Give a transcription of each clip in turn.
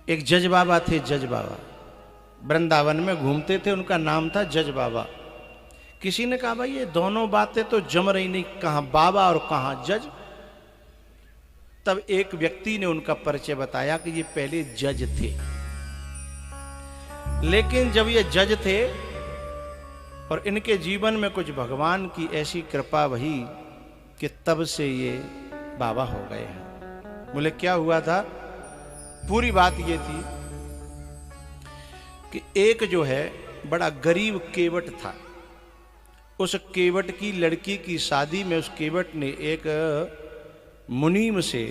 एक जज बाबा थे, जज बाबा वृंदावन में घूमते थे, उनका नाम था जज बाबा। किसी ने कहा भाई ये दोनों बातें तो जम रही नहीं, कहां बाबा और कहां जज। तब एक व्यक्ति ने उनका परिचय बताया कि ये पहले जज थे, लेकिन जब ये जज थे और इनके जीवन में कुछ भगवान की ऐसी कृपा भई कि तब से ये बाबा हो गए हैं। बोले क्या हुआ था? पूरी बात ये थी कि एक जो है बड़ा गरीब केवट था, उस केवट की लड़की की शादी में उस केवट ने एक मुनीम से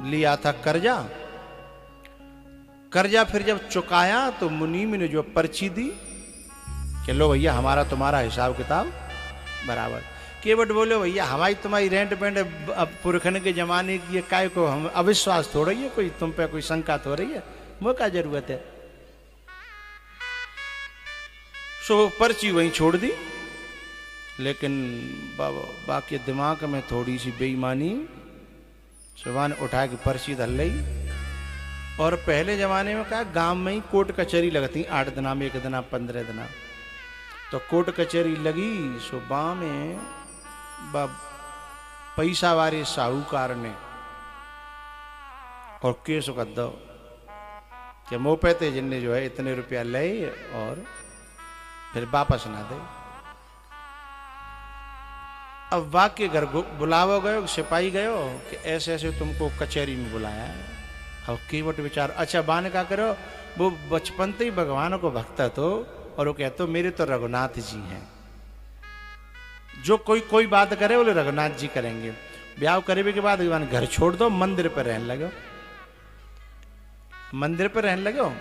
लिया था कर्जा। कर्जा फिर जब चुकाया तो मुनीम ने जो पर्ची दी कि लो भैया हमारा तुम्हारा हिसाब किताब बराबर। केवट बोले भैया हमारी तुम्हारी रेंट पेंट अब पुरखन के जमाने की ये काय को हम अविश्वास थोड़ा ही है, कोई तुम पे कोई शंका तो रही है, वो क्या जरूरत है। सो पर्ची वहीं छोड़ दी, लेकिन बाकी दिमाग में थोड़ी सी बेईमानी, सुबह उठा के पर्ची धर ली। और पहले जमाने में क्या गांव में ही कोर्ट कचहरी लगती, 8 दिना में 1 दिना 15 दिना, तो कोर्ट कचहरी लगी। सुबह में पैसा वाले साहूकार ने और केस कर दो कि मुँह पे जिनने जो है इतने रुपया ले और फिर वापस ना दे। अब वाक्य घर बुलावा गयो, सिपाही गयो कि ऐसे ऐसे तुमको कचहरी में बुलाया है। अब केवट विचार अच्छा बाने का करो, वो बचपन से ही भगवान को भक्ता तो, और वो कहते मेरे तो रघुनाथ जी हैं, जो कोई बात करे बोले रघुनाथ जी करेंगे। ब्याह करे के बाद घर छोड़ दो, मंदिर पर रहने लगो, मंदिर पर रहने लगो।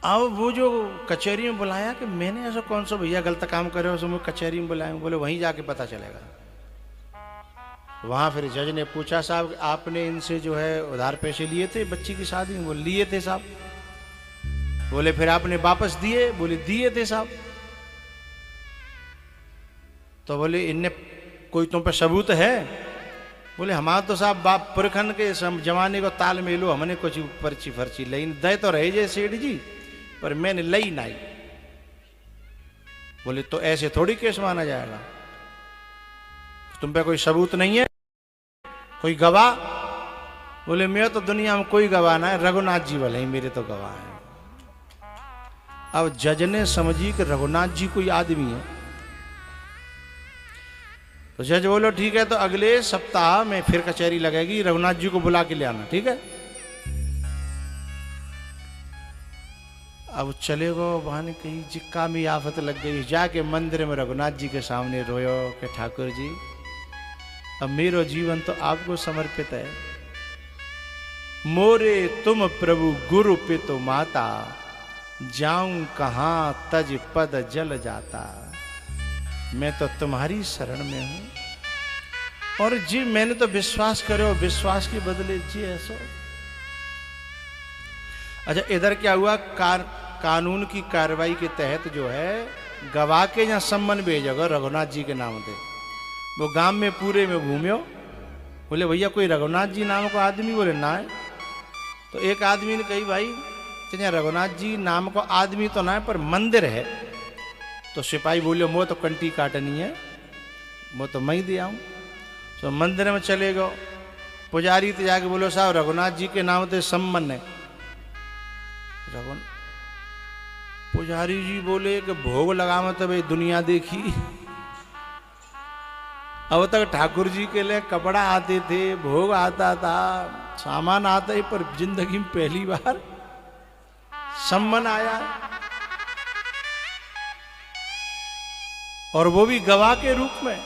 अब वो जो कचहरी में बुलाया कि मैंने ऐसा कौन सा भैया गलत काम करे हो मुझे कचहरी में बुलाया, बोले वहीं जाके पता चलेगा। वहां फिर जज ने पूछा साहब आपने इनसे जो है उधार पैसे लिए थे बच्ची की शादी में? बोले लिए थे साहब। बोले फिर आपने वापस दिए? बोले दिए थे साहब। तो बोले इनने कोई तुम पे सबूत है? बोले हमारा तो साहब बाप पुरखन के जमाने को ताल मेलो, हमने कुछ पर्ची फर्ची लई दे तो रहे जे सेठ जी, पर मैंने लई नहीं। बोले तो ऐसे थोड़ी केस माना जाएगा, तुम पे कोई सबूत नहीं है, कोई गवाह? बोले मैं तो दुनिया में कोई गवाह ना है, रघुनाथ जी वाले ही मेरे तो गवाह हैं। अब जज ने समझी कि रघुनाथ जी कोई आदमी है, तो जज बोलो ठीक है, तो अगले सप्ताह में फिर कचहरी लगेगी, रघुनाथ जी को बुला के ले आना, ठीक है। अब चले गो बहाने कहीं जिक्का में आफत लग गई, जाके मंदिर में रघुनाथ जी के सामने रोयो कि ठाकुर जी अब मेरा जीवन तो आपको समर्पित है, मोरे तुम प्रभु गुरु पितु माता, जाऊं कहां तज पद जल जाता। मैं तो तुम्हारी शरण में हूं और जी मैंने तो विश्वास करो, विश्वास के बदले जी ऐसा। अच्छा इधर क्या हुआ, कानून की कार्रवाई के तहत जो है गवाह के यहाँ सम्मन भेजोगे रघुनाथ जी के नाम से। वो गांव में पूरे में घूम्यो, बोले भैया कोई रघुनाथ जी नाम का आदमी? बोले ना है। तो एक आदमी ने कही भाई रघुनाथ जी नाम को आदमी तो ना है पर मंदिर है। तो सिपाही बोले वो तो कंटी काटनी है, वो तो मैं दे आऊं। तो मंदिर में चले गो, पुजारी तो जाके बोलो साहब रघुनाथ जी के नाम से सम्मन है। पुजारी जी बोले कि भोग लगा मत भाई दुनिया देखी। अब तक ठाकुर जी के लिए कपड़ा आते थे, भोग आता था, सामान आता है, पर जिंदगी में पहली बार सम्मन आया और वो भी गवाह के रूप में।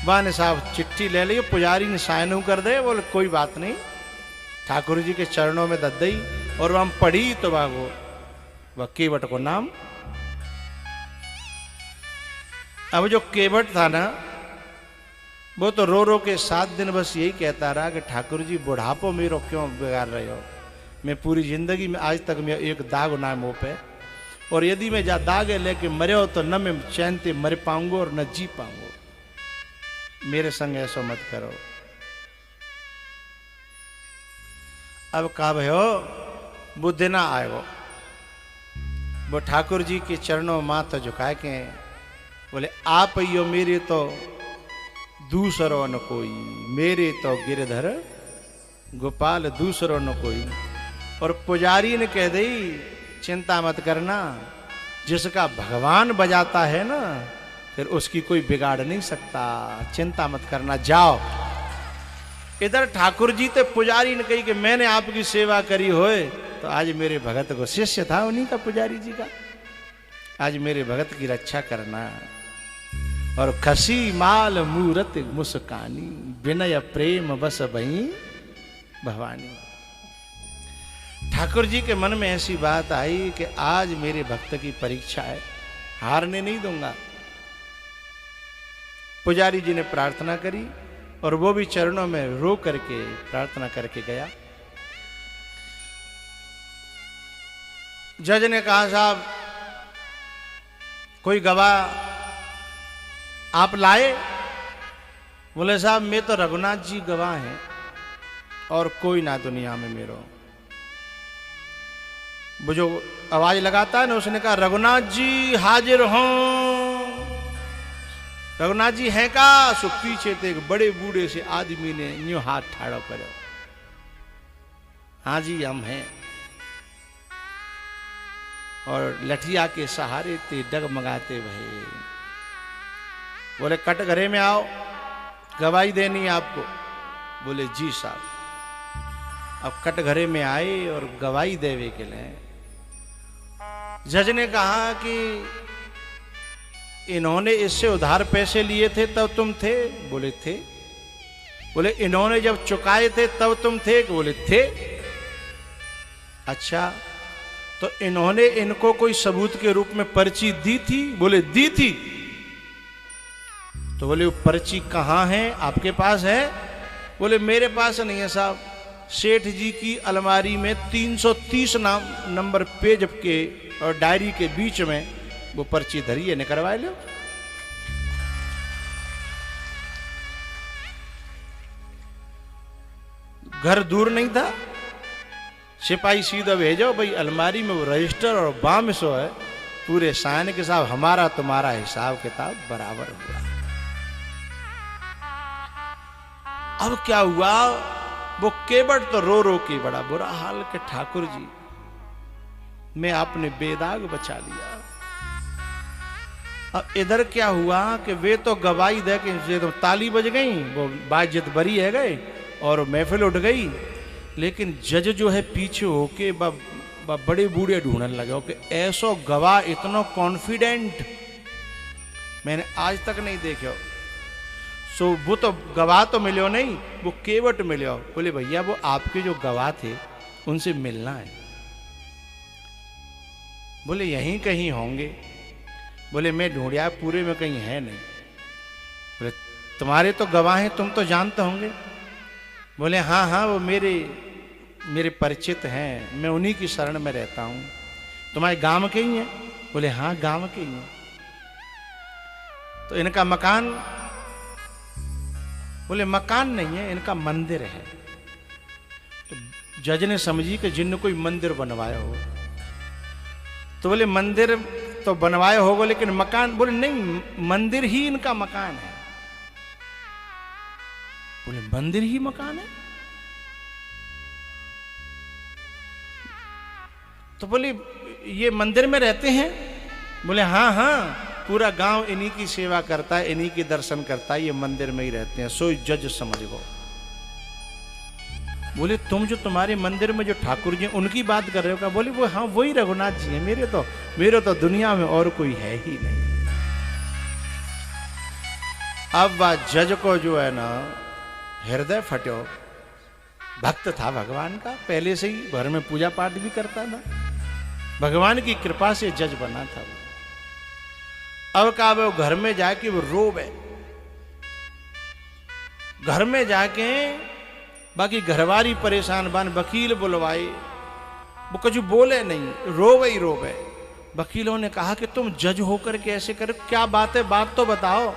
बाने साहब चिट्ठी ले ली, पुजारी ने साइन कर दे, बोले कोई बात नहीं, ठाकुर जी के चरणों में दद दी। और वह हम पढ़ी तो वह केवट को नाम। अब जो केवट था ना वो तो रो के 7 दिन बस यही कहता रहा कि ठाकुर जी बुढ़ापो मेरो क्यों बिगाड़ रहे हो, मैं पूरी जिंदगी में आज तक मैं एक दाग ना मुंह पे, और यदि मैं जा दाग लेके मरे हो तो न मैं चैन से मर पाऊंगा और न जी पाऊंगा, मेरे संग ऐसा मत करो। अब कहा भयो बुद्ध ना आयो। वो ठाकुर जी के चरणों में माथा झुकाए के बोले आप यो मेरे तो दूसरो न कोई, मेरे तो गिरधर गोपाल दूसरो न कोई। और पुजारी ने कह दी चिंता मत करना, जिसका भगवान बजाता है ना फिर उसकी कोई बिगाड़ नहीं सकता, चिंता मत करना जाओ। इधर ठाकुर जी तो पुजारी ने कही कि मैंने आपकी सेवा करी होए तो आज मेरे भगत को, शिष्य था उन्हीं का पुजारी जी का, आज मेरे भगत की रक्षा करना। और खसी माल मूरत मुस्कानी, विनय प्रेम बस भई भवानी। ठाकुर जी के मन में ऐसी बात आई कि आज मेरे भक्त की परीक्षा है, हारने नहीं दूंगा। पुजारी जी ने प्रार्थना करी और वो भी चरणों में रो करके प्रार्थना करके गया। जज ने कहा साहब कोई गवाह आप लाए? बोले साहब मैं तो रघुनाथ जी गवाह हैं और कोई ना दुनिया में मेरो। वो जो आवाज लगाता है ना उसने कहा रघुनाथ जी हाजिर हों। रघुनाथ जी हैं का? सो पीछे थे एक बड़े बूढ़े से आदमी ने यूं हाथ ठाड़ो करो, हाँ जी हम हैं। और लठिया के सहारे थे डगमगाते भये। बोले कट घरे में आओ, गवाही देनी है आपको। बोले जी साहब। अब कट घरे में आए और गवाही देवे के लिए जज ने कहा कि इन्होंने इससे उधार पैसे लिए थे तब तुम थे? बोले थे। बोले इन्होंने जब चुकाए थे तब तुम थे? बोले थे। अच्छा तो इन्होंने इनको कोई सबूत के रूप में पर्ची दी थी? बोले दी थी। तो बोले वो पर्ची कहाँ है, आपके पास है? बोले मेरे पास नहीं है साहब, सेठ जी की अलमारी में 330 नंबर पेज के और डायरी के बीच में वो पर्ची धरी है, निकलवा लो। घर दूर नहीं था, सिपाही सीधा भेजो भाई, अलमारी में वो रजिस्टर और बाम सो है, पूरे साइन के साथ हमारा तुम्हारा हिसाब किताब बराबर हुआ। अब क्या हुआ, वो केवट तो रो रो के बड़ा बुरा हाल के ठाकुर जी मैं आपने बेदाग बचा लिया। अब इधर क्या हुआ कि वे तो गवाही दे के तो ताली बज गई, वो बाजित बरी है गए और महफिल उठ गई। लेकिन जज जो है पीछे होके बड़े बूढ़े ढूंढने लगे कि ऐसो गवाह इतना कॉन्फिडेंट मैंने आज तक नहीं देखो। सो वो तो गवाह तो मिलो नहीं, वो केवट मिलो। बोले भैया वो आपके जो गवाह थे उनसे मिलना है। बोले यहीं कहीं होंगे। बोले मैं ढूंढिया पूरे में कहीं है नहीं। बोले तुम्हारे तो गवाह हैं, तुम तो जानते होंगे। बोले हाँ हाँ वो मेरे परिचित हैं, मैं उन्हीं की शरण में रहता हूँ। तुम्हारे गांव के ही हैं? बोले हाँ गांव के ही हैं। तो इनका मकान? बोले मकान नहीं है, इनका मंदिर है। तो जज ने समझी कि जिन्न कोई मंदिर बनवाया हो। तो बोले मंदिर तो बनवाया होगा लेकिन मकान? बोले नहीं मंदिर ही इनका मकान है। बोले मंदिर ही मकान है? तो बोले ये मंदिर में रहते हैं? बोले हाँ हाँ पूरा गांव इन्हीं की सेवा करता है, इन्हीं के दर्शन करता है, ये मंदिर में ही रहते हैं। सो जज समझ गो। बोले तुम जो तुम्हारे मंदिर में जो ठाकुर जी उनकी बात कर रहे हो क्या? बोले वो हाँ वही रघुनाथ जी हैं, मेरे तो दुनिया में और कोई है ही नहीं। अब वह जज को जो है ना हृदय फटो। भक्त था भगवान का, पहले से ही घर में पूजा पाठ भी करता था, भगवान की कृपा से जज बना था वो। अब कहा वो घर में जाके वो रोवे, घर में जाके बाकी घरवारी परेशान बन, वकील बुलवाए, वो कुछ बोले नहीं, रोवे ही रोवे। वकीलों ने कहा कि तुम जज होकर के ऐसे करो, क्या बात है, बात तो बताओ।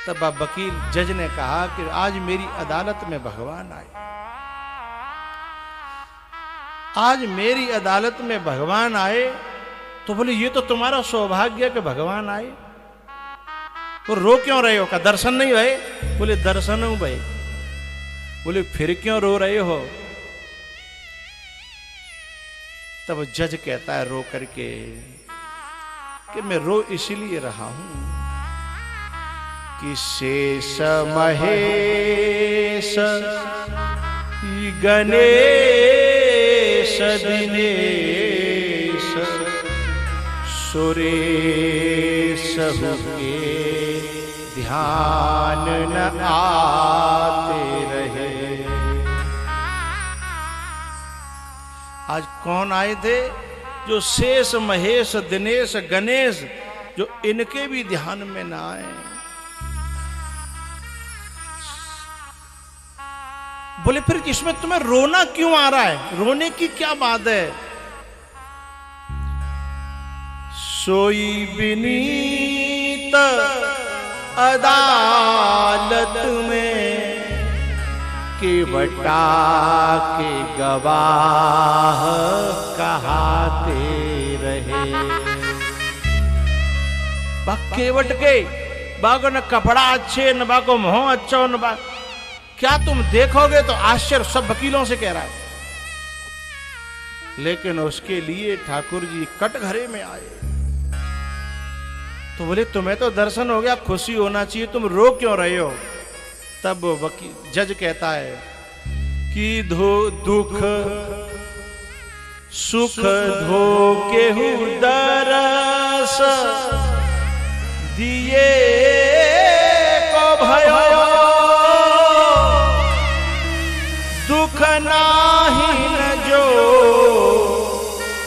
तब वकील जज ने कहा कि आज मेरी अदालत में भगवान आए आज मेरी अदालत में भगवान आए तो बोले ये तो तुम्हारा सौभाग्य है कि भगवान आए। तो रो क्यों रहे हो? का दर्शन नहीं भय? बोले दर्शन हूं भाई। बोले फिर क्यों रो रहे हो? तब जज कहता है रो करके कि मैं रो इसलिए रहा हूं कि शेष महेश गणेश दिनेश सुरेश के ध्यान न आते रहे। आज कौन आए थे? जो शेष महेश दिनेश गणेश, जो इनके भी ध्यान में ना आए। बोले फिर इसमें तुम्हें रोना क्यों आ रहा है? रोने की क्या बात है? सोई विनीत अदालत में केवटा के गवाह कहाते रहे। केवट के बागो न कपड़ा अच्छे न बागो मोह अच्छा न बा, क्या तुम देखोगे तो आश्चर्य। सब वकीलों से कह रहा है। लेकिन उसके लिए ठाकुर जी कटघरे में आए तो बोले तुम्हें तो दर्शन हो गया, खुशी होना चाहिए, तुम रो क्यों रहे हो? तब वकील जज कहता है कि दुख सुख धोके दरस दिए को भयो, दुख नाही न जो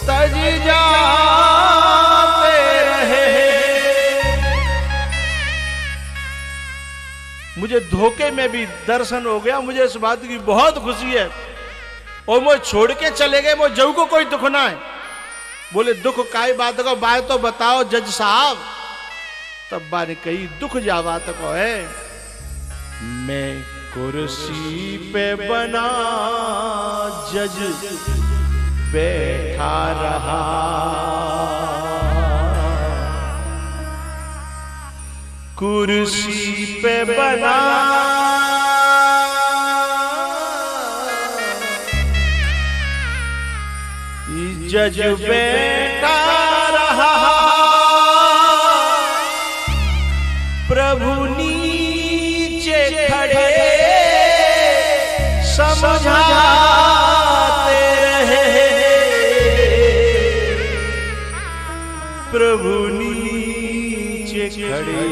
तज जाते रहे। मुझे धोखे में भी दर्शन हो गया, मुझे इस बात की बहुत खुशी है। और वो छोड़ के चले गए, वो जऊ को कोई दुख ना है। बोले दुख काई बात को? बात तो बताओ जज साहब। तब बा ने कही दुख जा बात को है। मैं कुर्सी पे बना जज बैठा रहा, कुर्सी पे बना जज बैठा रहा, प्रभु नीचे खड़े समझाते रहे, प्रभु नीचे खड़े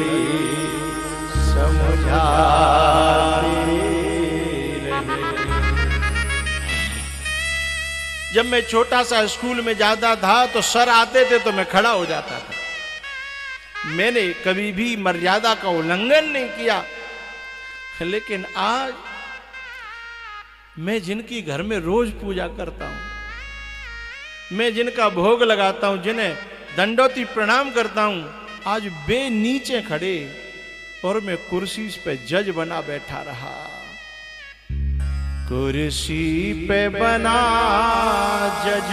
समझाते रहे। जब मैं छोटा सा स्कूल में जाता था तो सर आते थे तो मैं खड़ा हो जाता था। मैंने कभी भी मर्यादा का उल्लंघन नहीं किया। लेकिन आज मैं जिनकी घर में रोज पूजा करता हूं, मैं जिनका भोग लगाता हूं, जिन्हें दंडोती प्रणाम करता हूं, आज वे नीचे खड़े और मैं कुर्सी पे जज बना बैठा रहा। कुर्सी पे बना जज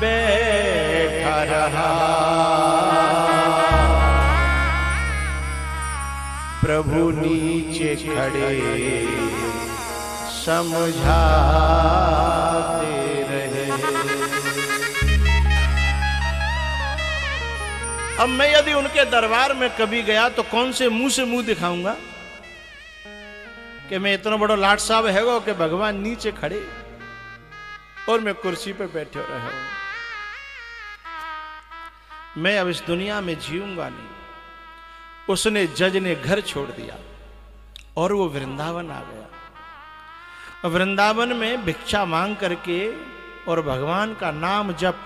बैठा रहा, प्रभु नीचे खड़े समझाते रहे। अब मैं यदि उनके दरबार में कभी गया तो कौन से मुंह दिखाऊंगा कि मैं इतना बड़ा लाट साहब है कि भगवान नीचे खड़े और मैं कुर्सी पे बैठे रहे। मैं अब इस दुनिया में जीऊंगा नहीं। उसने जज ने घर छोड़ दिया और वो वृंदावन आ गया। वृंदावन में भिक्षा मांग करके और भगवान का नाम जप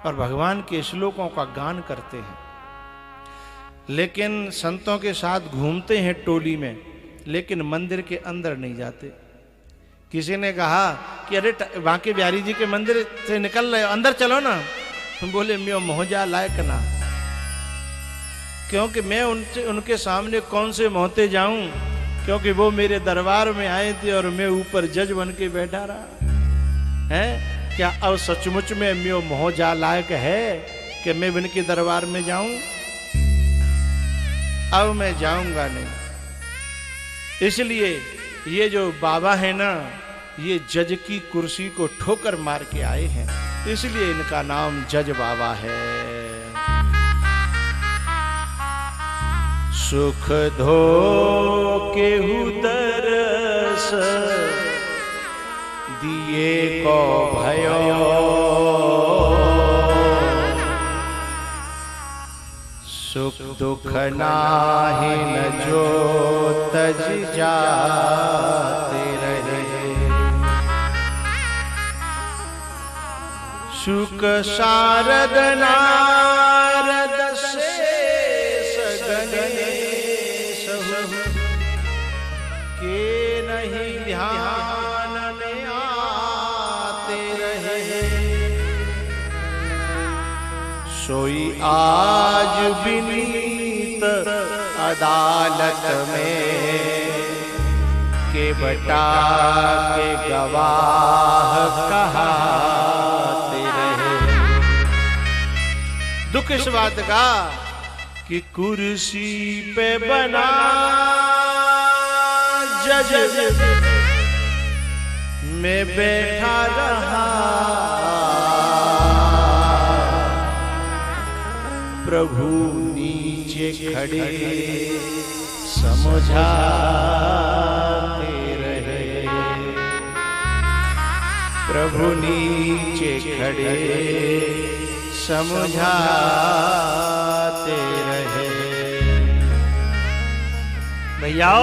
और भगवान के श्लोकों का गान करते हैं। लेकिन संतों के साथ घूमते हैं टोली में, लेकिन मंदिर के अंदर नहीं जाते। किसी ने कहा कि अरे बांके बिहारी जी के मंदिर से निकल रहे हो, अंदर चलो ना। बोले मैं मोहजा लायक ना, क्योंकि मैं उनके सामने कौन से मोहते जाऊं, क्योंकि वो मेरे दरबार में आए थे और मैं ऊपर जज बन के बैठा रहा। है क्या अब सचमुच में म्यो मोह जा लायक है कि मैं इनके दरबार में जाऊं? अब मैं जाऊंगा नहीं। इसलिए ये जो बाबा है ना, ये जज की कुर्सी को ठोकर मार के आए हैं, इसलिए इनका नाम जज बाबा है। सुख धो केहू तरस दिए को भयो, सुख दुख नाहि न जो तज जाते रहे। सुख शारद नारद शेष गणेश के नहीं ध्यान में आते रहे। सोई आज विनीत अदालत में के बटा के गवाह कहाते रहे। दुख इस बात का कि कुर्सी पे बना जज में बैठा रहा, प्रभु नीचे खड़े समझाते रहे। प्रभु नीचे खड़े समझाते रहे। भैया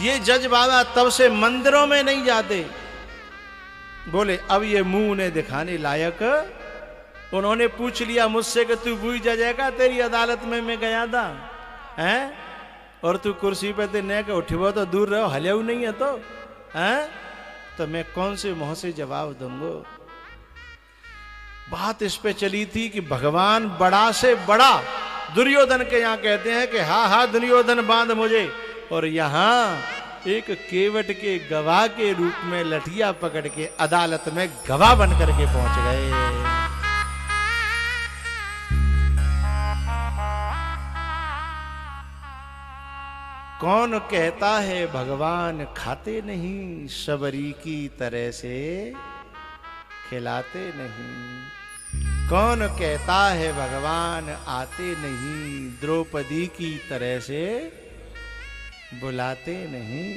ये जज बाबा तब से मंदिरों में नहीं जाते। बोले अब ये मुंह उन्हें दिखाने लायक। उन्होंने पूछ लिया मुझसे कि तू बुई जजेगा, तेरी अदालत में मैं गया था हैं, और तू कुर्सी पे थे न के उठिबो तो दूर रहो, हल्याऊ नहीं है तो हैं, तो मैं कौन से मुंह से जवाब दूंगा। बात इस पे चली थी कि भगवान बड़ा से बड़ा दुर्योधन के यहाँ कहते हैं कि हाँ हाँ दुर्योधन बांध मुझे, और यहाँ एक केवट के गवाह के रूप में लठिया पकड़ के अदालत में गवाह बन करके पहुंच गए। कौन कहता है भगवान खाते नहीं, सबरी की तरह से खिलाते नहीं। कौन कहता है भगवान आते नहीं, द्रौपदी की तरह से बुलाते नहीं।